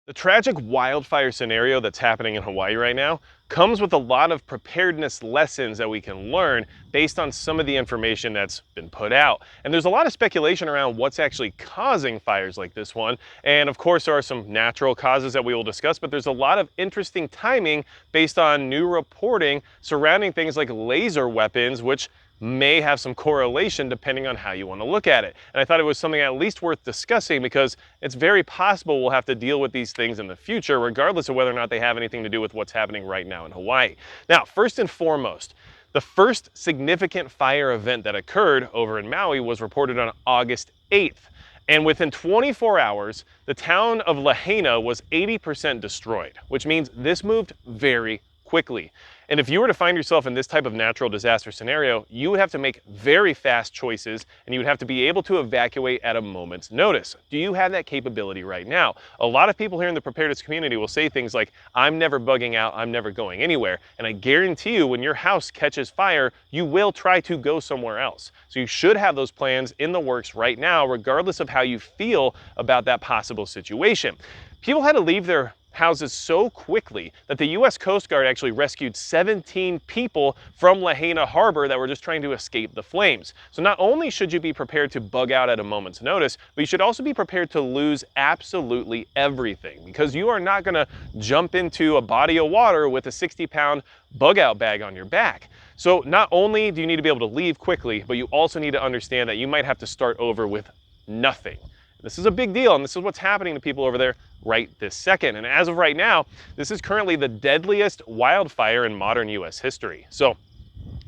The tragic wildfire scenario that's happening in Hawaii right now comes with a lot of preparedness lessons that we can learn based on some of the information that's been put out. And there's a lot of speculation around what's actually causing fires like this one. And of course, there are some natural causes that we will discuss, but there's a lot of interesting timing based on new reporting surrounding things like laser weapons, which may have some correlation depending on how you want to look at it. And I thought it was something at least worth discussing because it's very possible we'll have to deal with these things in the future, regardless of whether or not they have anything to do with what's happening right now in Hawaii. Now, first and foremost, the first significant fire event that occurred over in Maui was reported on August 8th. And within 24 hours, the town of Lahaina was 80% destroyed, which means this moved very quickly. And if you were to find yourself in this type of natural disaster scenario, you would have to make very fast choices and you would have to be able to evacuate at a moment's notice. Do you have that capability right now? A lot of people here in the preparedness community will say things like, I'm never bugging out, I'm never going anywhere. And I guarantee you when your house catches fire, you will try to go somewhere else. So you should have those plans in the works right now, regardless of how you feel about that possible situation. People had to leave their houses so quickly that the U.S. Coast Guard actually rescued 17 people from Lahaina Harbor that were just trying to escape the flames. So not only should you be prepared to bug out at a moment's notice, but you should also be prepared to lose absolutely everything because you are not going to jump into a body of water with a 60-pound bug out bag on your back. So not only do you need to be able to leave quickly, but you also need to understand that you might have to start over with nothing. This is a big deal, and this is what's happening to people over there right this second. And as of right now, this is currently the deadliest wildfire in modern US history. So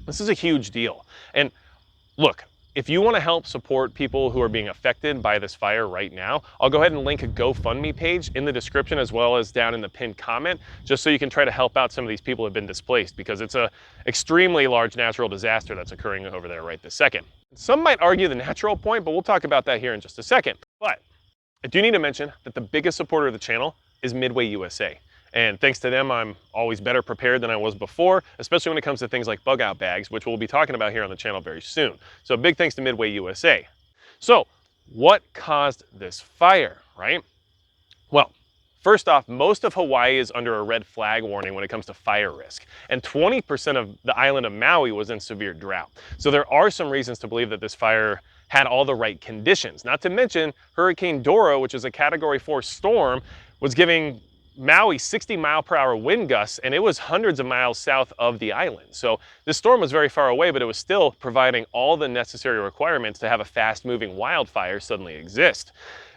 this is a huge deal. And look, if you want to help support people who are being affected by this fire right now, I'll go ahead and link a GoFundMe page in the description as well as down in the pinned comment, just so you can try to help out some of these people who have been displaced because it's a extremely large natural disaster that's occurring over there right this second. Some might argue the natural point, but we'll talk about that here in just a second. But I do need to mention that the biggest supporter of the channel is Midway USA. And thanks to them, I'm always better prepared than I was before, especially when it comes to things like bug out bags, which we'll be talking about here on the channel very soon. So big thanks to Midway USA. So what caused this fire, right? Well, first off, most of Hawaii is under a red flag warning when it comes to fire risk, and 20% of the island of Maui was in severe drought. So there are some reasons to believe that this fire had all the right conditions. Not to mention, Hurricane Dora, which is a Category 4 storm, was giving Maui 60-mile-per-hour wind gusts, and it was hundreds of miles south of the island. So this storm was very far away, but it was still providing all the necessary requirements to have a fast-moving wildfire suddenly exist.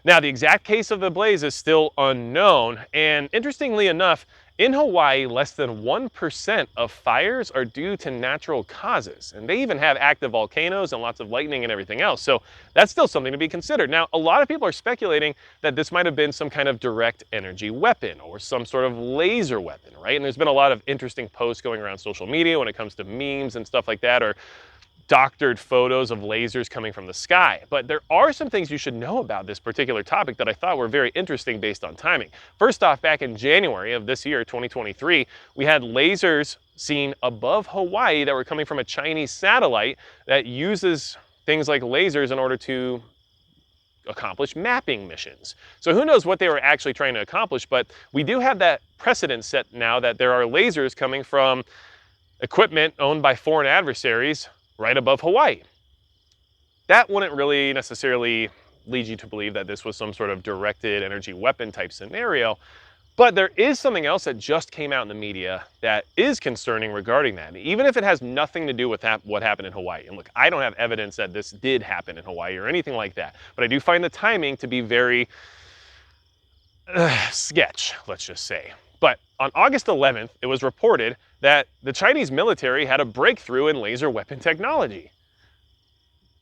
Now, the exact case of the blaze is still unknown, and interestingly enough, in Hawaii, less than 1% of fires are due to natural causes, and they even have active volcanoes and lots of lightning and everything else, so that's still something to be considered. Now, a lot of people are speculating that this might have been some kind of direct energy weapon or some sort of laser weapon, right? And there's been a lot of interesting posts going around social media when it comes to memes and stuff like that, or doctored photos of lasers coming from the sky. But there are some things you should know about this particular topic that I thought were very interesting based on timing. First off, back in January of this year, 2023, we had lasers seen above Hawaii that were coming from a Chinese satellite that uses things like lasers in order to accomplish mapping missions. So who knows what they were actually trying to accomplish, but we do have that precedent set now that there are lasers coming from equipment owned by foreign adversaries right above Hawaii. That wouldn't really necessarily lead you to believe that this was some sort of directed energy weapon type scenario, but there is something else that just came out in the media that is concerning regarding that, even if it has nothing to do with what happened in Hawaii. And look, I don't have evidence that this did happen in Hawaii or anything like that, but I do find the timing to be very sketch, let's just say. But on August 11th, it was reported that the Chinese military had a breakthrough in laser weapon technology.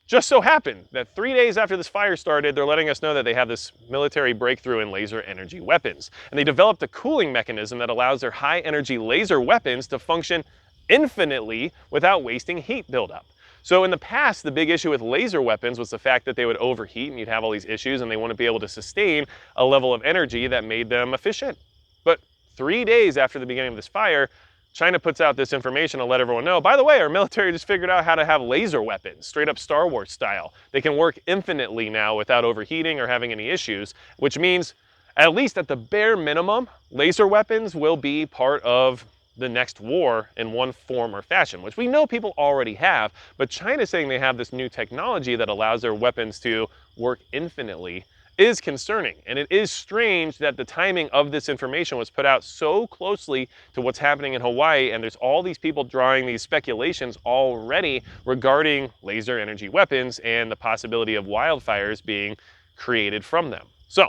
Just so happened that 3 days after this fire started, they're letting us know that they have this military breakthrough in laser energy weapons. And they developed a cooling mechanism that allows their high energy laser weapons to function infinitely without wasting heat buildup. So in the past, the big issue with laser weapons was the fact that they would overheat and you'd have all these issues and they wouldn't be able to sustain a level of energy that made them efficient. But 3 days after the beginning of this fire, China puts out this information to let everyone know, by the way, our military just figured out how to have laser weapons, straight up Star Wars style. They can work infinitely now without overheating or having any issues, which means At least at the bare minimum, laser weapons will be part of the next war in one form or fashion, which we know people already have, but China's saying they have this new technology that allows their weapons to work infinitely is concerning. And it is strange that the timing of this information was put out so closely to what's happening in Hawaii, and there's all these people drawing these speculations already regarding laser energy weapons and the possibility of wildfires being created from them. So,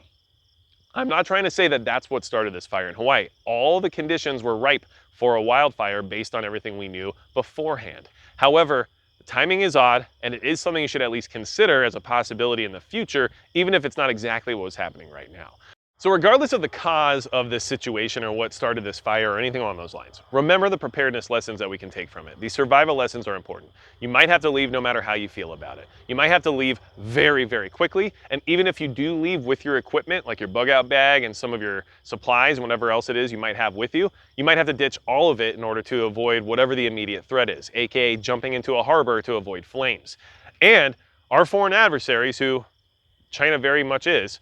I'm not trying to say that that's what started this fire in Hawaii. All the conditions were ripe for a wildfire based on everything we knew beforehand. However, the timing is odd, and it is something you should at least consider as a possibility in the future, even if it's not exactly what was happening right now. So regardless of the cause of this situation or what started this fire or anything along those lines, remember the preparedness lessons that we can take from it. These survival lessons are important. You might have to leave no matter how you feel about it. You might have to leave very, very quickly. And even if you do leave with your equipment, like your bug out bag and some of your supplies, whatever else it is you might have with you, you might have to ditch all of it in order to avoid whatever the immediate threat is, aka jumping into a harbor to avoid flames. And our foreign adversaries, who China very much is,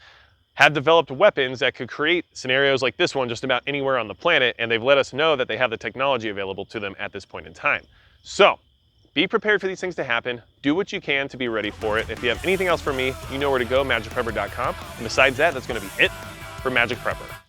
have developed weapons that could create scenarios like this one just about anywhere on the planet, and they've let us know that they have the technology available to them at this point in time. So, be prepared for these things to happen. Do what you can to be ready for it. If you have anything else for me, you know where to go, magicprepper.com. And besides that, that's going to be it for Magic Prepper.